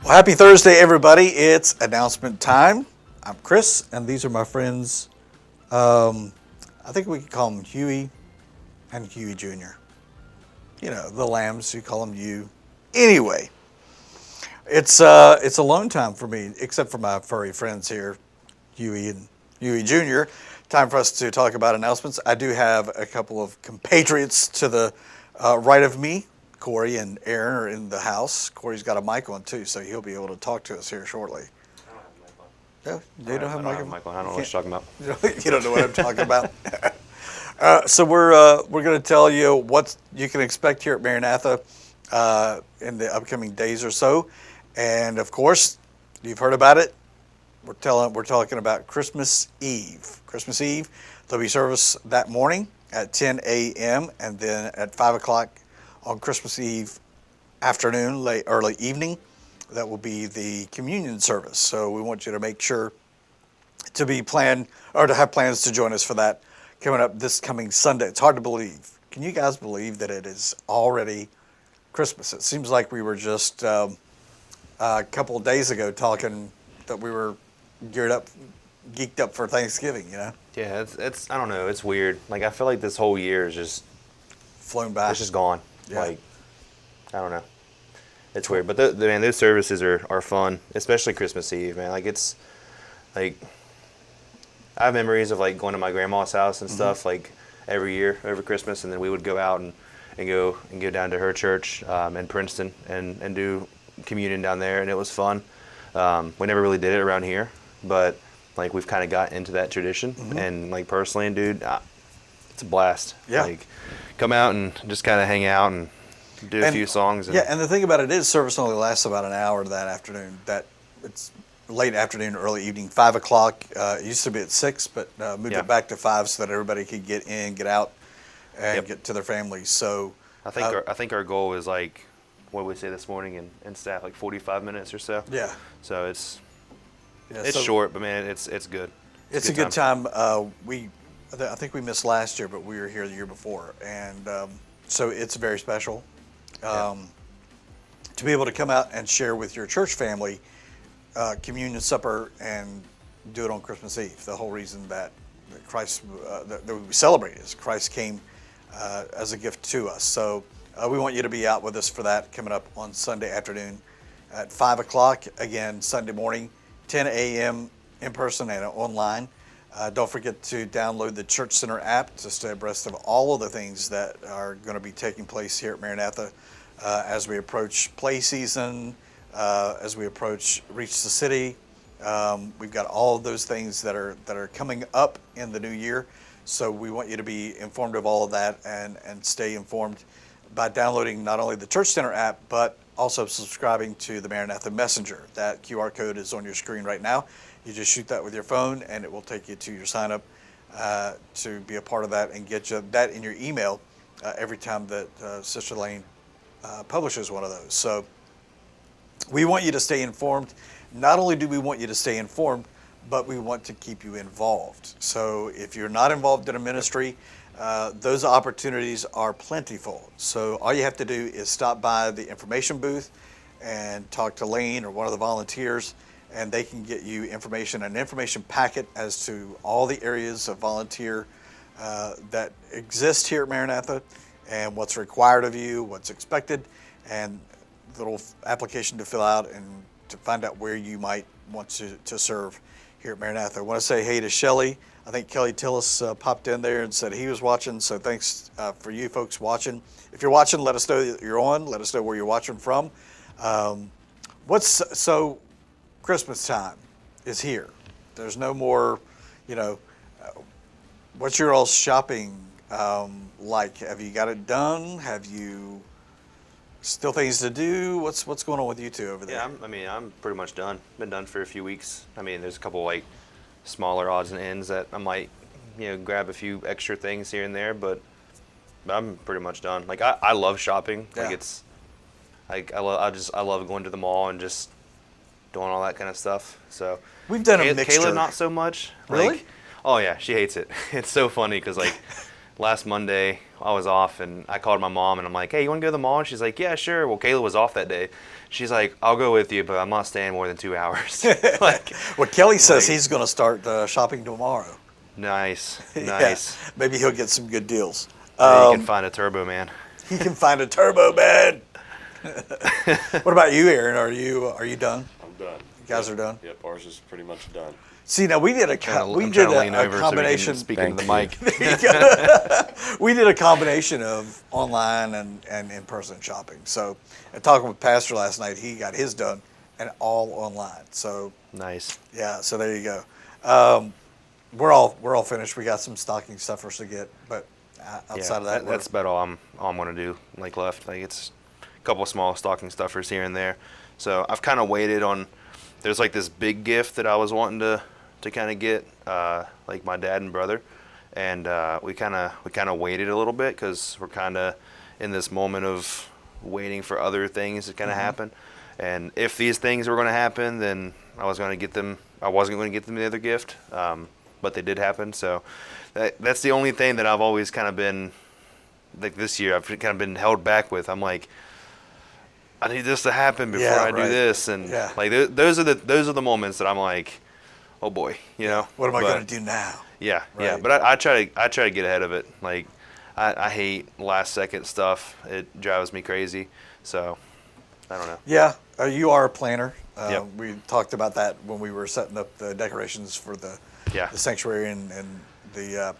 Well, happy Thursday, everybody. It's announcement time. I'm Chris, and these are my friends. I think we can call them Huey and Huey Jr. You know, the lambs, you call them you. Anyway, it's alone time for me, except for my furry friends here, Huey and Huey Jr. Time for us to talk about announcements. I do have a couple of compatriots to the right of me. Corey and Aaron are in the house. Corey's got a mic on too, so he'll be able to talk to us here shortly. I don't have a mic on. No, you don't have a mic on? I don't know what you're talking about. You don't know what I'm talking about? So we're going to tell you what you can expect here at Maranatha in the upcoming days or so. And of course, you've heard about it. We're talking about Christmas Eve. Christmas Eve, there'll be service that morning at 10 a.m. and then at 5 o'clock on Christmas Eve afternoon, early evening. That will be the communion service. So we want you to make sure to have plans to join us for that coming up this coming Sunday. It's hard to believe. Can you guys believe that it is already Christmas? It seems like we were just a couple of days ago talking that we were geeked up for Thanksgiving, you know? Yeah, it's I don't know, it's weird. Like, I feel like this whole year is just flown by. It's just gone. Yeah. Like, I don't know. It's weird. But man, those services are fun, especially Christmas Eve, man. Like, it's like I have memories of like going to my grandma's house and stuff like every year over Christmas, and then we would go out and go down to her church in Princeton and do communion down there, and it was fun. We never really did it around here, but like we've kind of got into that tradition, and like personally, dude, it's a blast. Yeah. Like, come out and just kind of hang out and do a few songs. And the thing about it is, service only lasts about an hour that afternoon. It's late afternoon, early evening, 5 o'clock. It used to be at 6, but moved it back to 5 so that everybody could get in, get out, and get to their families. So I think our goal is like, what did we say this morning in staff, like 45 minutes or so. Yeah. So it's short, but man, it's good. It's a good time. I think we missed last year, but we were here the year before, and so it's very special to be able to come out and share with your church family communion supper and do it on Christmas Eve. The whole reason that Christ that we celebrate is Christ came as a gift to us. So we want you to be out with us for that coming up on Sunday afternoon at 5 o'clock. Again, Sunday morning, 10 a.m. in person and online. Don't forget to download the Church Center app to stay abreast of all of the things that are going to be taking place here at Maranatha as we approach play season, as we approach Reach the City. We've got all of those things that are coming up in the new year. So we want you to be informed of all of that and stay informed by downloading not only the Church Center app, but also subscribing to the Maranatha Messenger. That QR code is on your screen right now. You just shoot that with your phone, and it will take you to your sign up to be a part of that and get you that in your email every time that Sister Lane publishes one of those. So we want you to stay informed. Not only do we want you to stay informed, but we want to keep you involved. So if you're not involved in a ministry, those opportunities are plentiful. So all you have to do is stop by the information booth and talk to Lane or one of the volunteers, and they can get you an information packet as to all the areas of volunteer that exist here at Maranatha and what's required of you, what's expected, and a little application to fill out and to find out where you might want to serve here at Maranatha. I want to say hey to Shelley. I think Kelly Tillis popped in there and said he was watching, so thanks for you folks watching. If you're watching, let us know that you're on. Let us know where you're watching from. Christmas time is here. There's no more, what's your all shopping like? Have you got it done? Have you still things to do? What's going on with you two over there? Yeah, I'm pretty much done. Been done for a few weeks. I mean, there's a couple like smaller odds and ends that I might, grab a few extra things here and there, but I'm pretty much done. Like I love shopping. Yeah. Like it's like I love going to the mall and just doing all that kind of stuff. So we've done a mixture. Kayla not so much. Really? Like, oh yeah, she hates it. It's so funny because like last Monday I was off, and I called my mom, and I'm like, hey, you want to go to the mall? And she's like, yeah, sure. Well, Kayla was off that day. She's like, I'll go with you, but I'm not staying more than 2 hours. Like, well, Kelly says he's going to start shopping tomorrow. nice, Yeah, nice. maybe he'll get some good deals. Maybe you can find a Turbo Man. He can find a Turbo Man. What about you, Aaron? Are you done? I'm done. You guys are done? Yep, ours is pretty much done. See, now we did a I'm trying we to did lean a over combination. so we can speak into the mic. We did a combination of online and in-person shopping. So, talking with Pastor last night, he got his done and all online. So Nice. yeah, so there you go. We're all finished. We got some stocking stuffers to get, but outside of that, that's about all I'm gonna do. Like left, like it's a couple of small stocking stuffers here and there. So I've kind of waited on. There's like this big gift that I was wanting to kind of get, like my dad and brother, and we kind of waited a little bit because we're kind of in this moment of waiting for other things to kind of happen. And if these things were going to happen, then I wasn't going to get them the other gift, but they did happen. So that's the only thing that I've always kind of been like this year. I've kind of been held back with. I'm like, I need this to happen before I do this, and like those are the moments that I'm like, oh boy, you know. What am I going to do now? Yeah, Right. yeah. But I try to get ahead of it. Like I hate last second stuff. It drives me crazy. So I don't know. Yeah, you are a planner. Yep. We talked about that when we were setting up the decorations for the sanctuary and the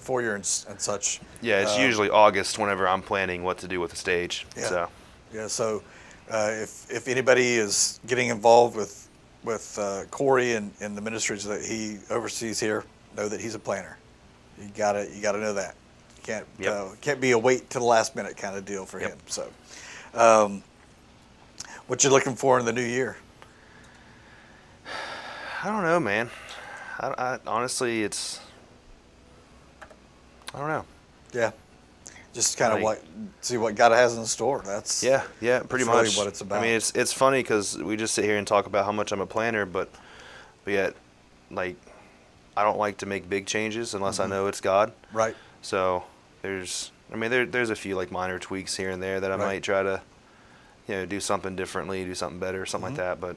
foyer and such. Yeah, it's usually August whenever I'm planning what to do with the stage. Yeah. So. Yeah, so if anybody is getting involved with Corey and the ministries that he oversees here, know that he's a planner. You gotta know that. You can't be a wait to the last minute kind of deal for him. So, what you looking for in the new year? I don't know, man. I honestly, I don't know. Yeah, just kind of see what God has in store. That's pretty that's much really what it's about. I mean, it's funny because we just sit here and talk about how much I'm a planner, but yet, like, I don't like to make big changes unless I know it's God. Right. So there's a few like minor tweaks here and there that I might try to, do something differently, do something better, something like that. But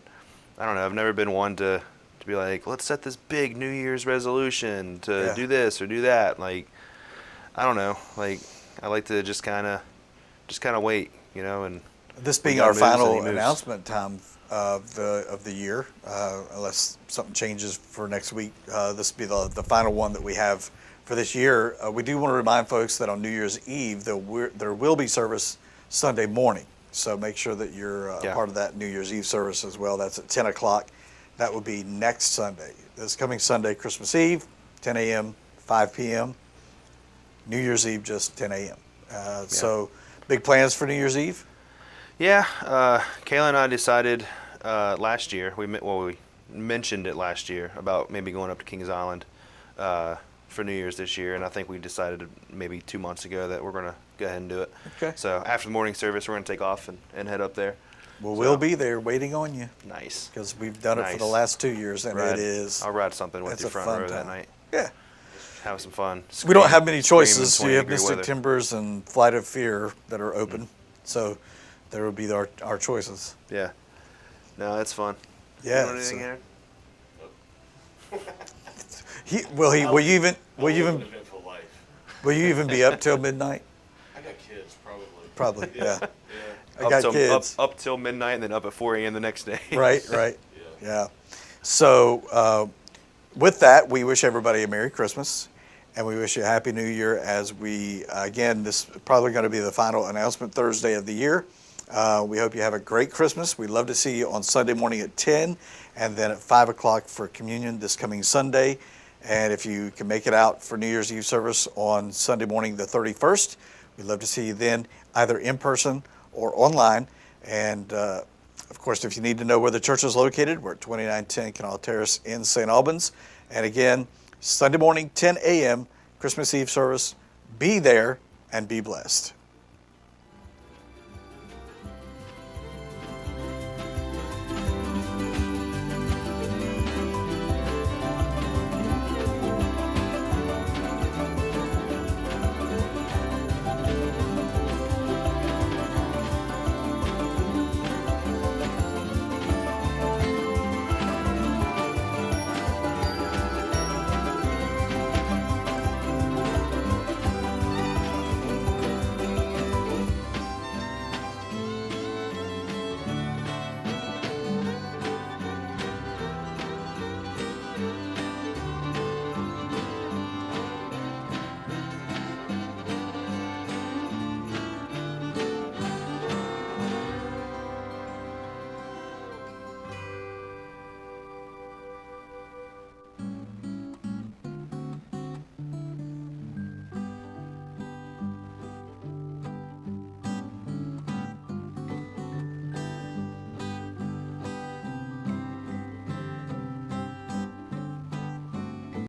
I don't know. I've never been one to be like, let's set this big New Year's resolution to do this or do that. Like, I don't know. Like, I like to just kind of wait, and this being our final announcement time of the year, unless something changes for next week, this will be the final one that we have for this year. We do want to remind folks that on New Year's Eve there will be service Sunday morning, so make sure that you're part of that New Year's Eve service as well. That's at 10 o'clock. That would be next Sunday. This coming Sunday, Christmas Eve, 10 a.m., 5 p.m. New Year's Eve, just 10 a.m. So, big plans for New Year's Eve? Yeah, Kayla and I decided last year. We mentioned it last year about maybe going up to Kings Island for New Year's this year, and I think we decided maybe 2 months ago that we're going to go ahead and do it. Okay. So after the morning service, we're going to take off and head up there. Well, we'll be there waiting on you. Nice. Because we've done it for the last 2 years, and it is. I'll ride something with you front row that night. Yeah. Have some fun. We don't have many choices. You have Mystic weather. Timbers and Flight of Fear that are open, so there will be our choices. Yeah. No, that's fun. Yeah. You know anything, Aaron? Will you even Eventful life. will you even be up till midnight? I got kids, probably. Probably. Yeah. Yeah. I got kids. Up till midnight and then up at 4 a.m. the next day. Right. Yeah. So with that, we wish everybody a Merry Christmas, and we wish you a Happy New Year as we, again, this is probably going to be the final announcement Thursday of the year. We hope you have a great Christmas. We'd love to see you on Sunday morning at 10 and then at 5 o'clock for communion this coming Sunday. And if you can make it out for New Year's Eve service on Sunday morning the 31st, we'd love to see you then either in person or online. And of course, if you need to know where the church is located, we're at 2910 Canal Terrace in St. Albans. And again, Sunday morning, 10 a.m., Christmas Eve service. Be there and be blessed.